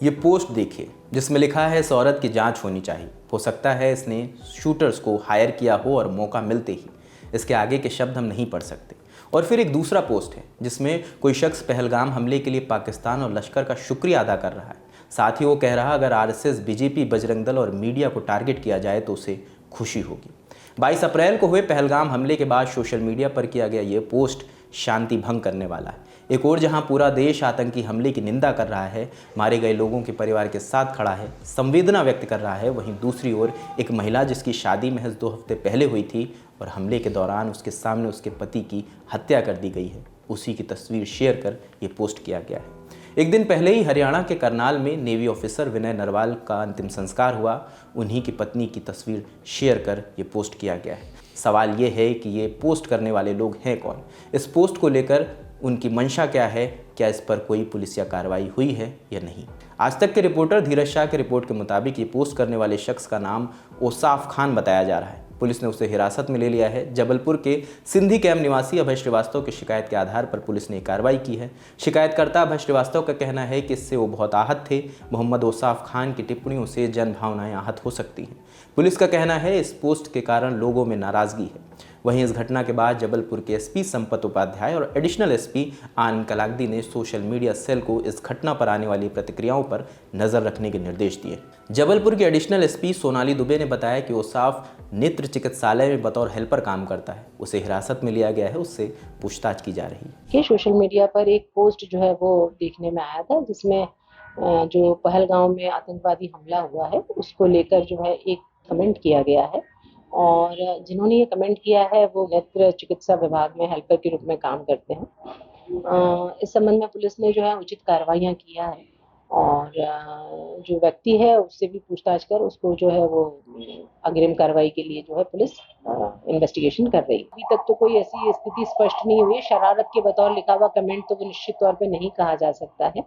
ये पोस्ट देखिए जिसमें लिखा है इस औरत की जांच होनी चाहिए। हो सकता है इसने शूटर्स को हायर किया हो और मौका मिलते ही। इसके आगे के शब्द हम नहीं पढ़ सकते। और फिर एक दूसरा पोस्ट है जिसमें कोई शख्स पहलगाम हमले के लिए पाकिस्तान और लश्कर का शुक्रिया अदा कर रहा है। साथ ही वो कह रहा अगर आरएसएस, बीजेपी, बजरंग दल और मीडिया को टारगेट किया जाए तो उसे खुशी होगी। 22 अप्रैल को हुए पहलगाम हमले के बाद सोशल मीडिया पर किया गया ये पोस्ट शांति भंग करने वाला है। एक और जहां पूरा देश आतंकी हमले की निंदा कर रहा है, मारे गए लोगों के परिवार के साथ खड़ा है, संवेदना व्यक्त कर रहा है, वहीं दूसरी ओर एक महिला जिसकी शादी महज 2 हफ्ते पहले हुई थी और हमले के दौरान उसके सामने उसके पति की हत्या कर दी गई है, उसी की तस्वीर शेयर कर ये पोस्ट किया गया है। एक दिन पहले ही हरियाणा के करनाल में नेवी ऑफिसर विनय नरवाल का अंतिम संस्कार हुआ। उन्हीं की पत्नी की तस्वीर शेयर कर ये पोस्ट किया गया है। सवाल ये है कि ये पोस्ट करने वाले लोग हैं कौन? इस पोस्ट को लेकर उनकी मंशा क्या है? क्या इस पर कोई पुलिसिया कार्रवाई हुई है या नहीं? आज तक के रिपोर्टर धीरज शाह की रिपोर्ट के मुताबिक ये पोस्ट करने वाले शख्स का नाम ओसाफ खान बताया जा रहा है। पुलिस ने उसे हिरासत में ले लिया है। जबलपुर के सिंधी कैंप निवासी अभय श्रीवास्तव की शिकायत के आधार पर पुलिस ने कार्रवाई की है। शिकायतकर्ता अभय श्रीवास्तव का कहना है कि इससे वो बहुत आहत थे। मोहम्मद ओसाफ खान की टिप्पणियों से जन भावनाएं आहत हो सकती हैं। पुलिस का कहना है इस पोस्ट के कारण लोगों में नाराजगी है। वहीं इस घटना के बाद जबलपुर के एसपी संपत उपाध्याय और एडिशनल एसपी आनंद कलागदी ने सोशल मीडिया सेल को इस घटना पर आने वाली प्रतिक्रियाओं पर नजर रखने के निर्देश दिए। जबलपुर के एडिशनल एसपी सोनाली दुबे ने बताया कि ओसाफ नेत्र चिकित्सालय में बतौर हेल्पर काम करता है। उसे हिरासत में लिया गया है, उससे पूछताछ की जा रही है। सोशल मीडिया पर एक पोस्ट जो है वो देखने में आया था जिसमें जो पहलगाम में आतंकवादी हमला हुआ है उसको लेकर जो है एक कमेंट किया गया है और जिन्होंने ये कमेंट किया है वो नेत्र चिकित्सा विभाग में हेल्पर के रूप में काम करते हैं। इस संबंध में पुलिस ने जो है उचित कार्रवाइयाँ किया है और जो व्यक्ति है उससे भी पूछताछ कर उसको जो है वो अग्रिम कार्रवाई के लिए जो है पुलिस इन्वेस्टिगेशन कर रही है। अभी तक तो कोई ऐसी स्थिति स्पष्ट नहीं हुई है। शरारत के बतौर लिखा हुआ कमेंट तो वो निश्चित तौर पे नहीं कहा जा सकता है।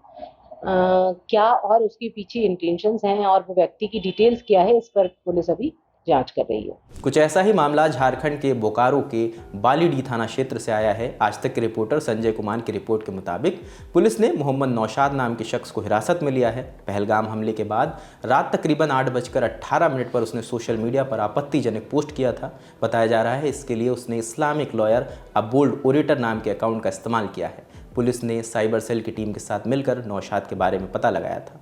क्या और उसके पीछे इंटेंशंस हैं और वो व्यक्ति की डिटेल्स क्या है इस पर पुलिस अभी जांच कर रही है। कुछ ऐसा ही मामला झारखंड के बोकारो के बालीडीह थाना क्षेत्र से आया है। आज तक के रिपोर्टर संजय कुमार की रिपोर्ट के मुताबिक पुलिस ने मोहम्मद नौशाद नाम के शख्स को हिरासत में लिया है। पहलगाम हमले के बाद रात तकरीबन 8:18 पर उसने सोशल मीडिया पर आपत्तिजनक पोस्ट किया था। बताया जा रहा है इसके लिए उसने Islamic lawyer a bold orator नाम के अकाउंट का इस्तेमाल किया है। पुलिस ने साइबर सेल की टीम के साथ मिलकर नौशाद के बारे में पता लगाया था।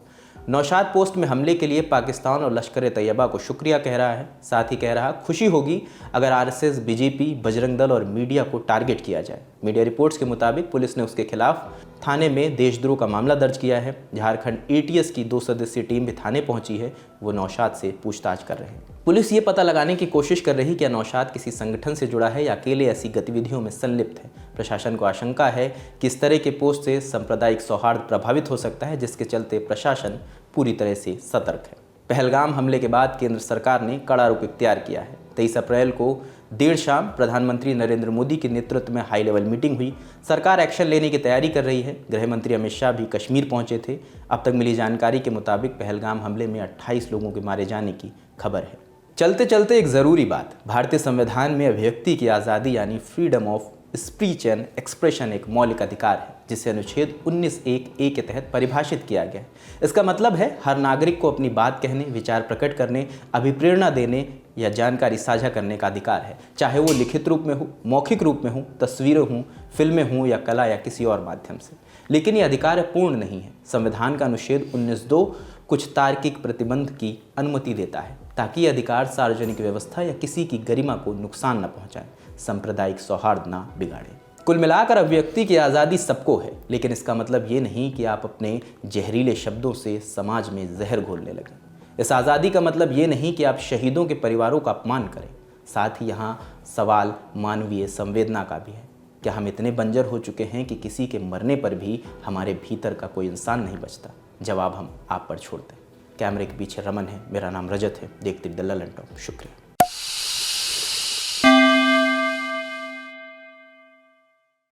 नौशाद पोस्ट में हमले के लिए पाकिस्तान और लश्कर तैयबा को शुक्रिया कह रहा है। साथ ही कह रहा खुशी होगी अगर आरएसएस, बीजेपी, बजरंग दल और मीडिया को टारगेट किया जाए। मीडिया रिपोर्ट्स के मुताबिक पुलिस ने उसके खिलाफ थाने में देशद्रोह का मामला दर्ज किया है। झारखंड एटीएस की 2 सदस्यीय टीम भी थाने पहुंची है। वो नौशाद से पूछताछ कर रहे हैं। पुलिस ये पता लगाने की कोशिश कर रही कि नौशाद किसी संगठन से जुड़ा है या अकेले ऐसी गतिविधियों में संलिप्त है। प्रशासन को आशंका है कि इस तरह के पोस्ट से सांप्रदायिक सौहार्द प्रभावित हो सकता है, जिसके चलते प्रशासन पूरी तरह से सतर्क है। पहलगाम हमले के बाद केंद्र सरकार ने कड़ा रुख इख्तियार किया है। 23 अप्रैल को देर शाम प्रधानमंत्री नरेंद्र मोदी के नेतृत्व में हाई लेवल मीटिंग हुई। सरकार एक्शन लेने की तैयारी कर रही है। गृह मंत्री अमित शाह भी कश्मीर पहुंचे थे। अब तक मिली जानकारी के मुताबिक पहलगाम हमले में 28 लोगों के मारे जाने की खबर है। चलते चलते एक ज़रूरी बात, भारतीय संविधान में अभिव्यक्ति की आज़ादी यानी freedom of speech and expression एक मौलिक अधिकार है, जिसे अनुच्छेद 19(1)(a) के तहत परिभाषित किया गया है। इसका मतलब है हर नागरिक को अपनी बात कहने, विचार प्रकट करने, अभिप्रेरणा देने या जानकारी साझा करने का अधिकार है, चाहे वो लिखित रूप में हो, मौखिक रूप में हो, तस्वीरें हों, फिल्में हों या कला या किसी और माध्यम से। लेकिन ये अधिकार पूर्ण नहीं है। संविधान का अनुच्छेद 19(2) कुछ तार्किक प्रतिबंध की अनुमति देता है ताकि ये अधिकार सार्वजनिक व्यवस्था या किसी की गरिमा को नुकसान न पहुंचाए, सांप्रदायिक सौहार्द ना बिगाड़े। कुल मिलाकर अभिव्यक्ति की आज़ादी सबको है, लेकिन इसका मतलब ये नहीं कि आप अपने जहरीले शब्दों से समाज में जहर घोलने लगें। इस आज़ादी का मतलब ये नहीं कि आप शहीदों के परिवारों का अपमान करें। साथ ही यहाँ सवाल मानवीय संवेदना का भी है। क्या हम इतने बंजर हो चुके हैं कि किसी के मरने पर भी हमारे भीतर का कोई इंसान नहीं बचता? जवाब हम आप पर छोड़ते हैं। कैमरे के पीछे रमन है, मेरा नाम रजत है। देखते द ललन टॉप। शुक्रिया।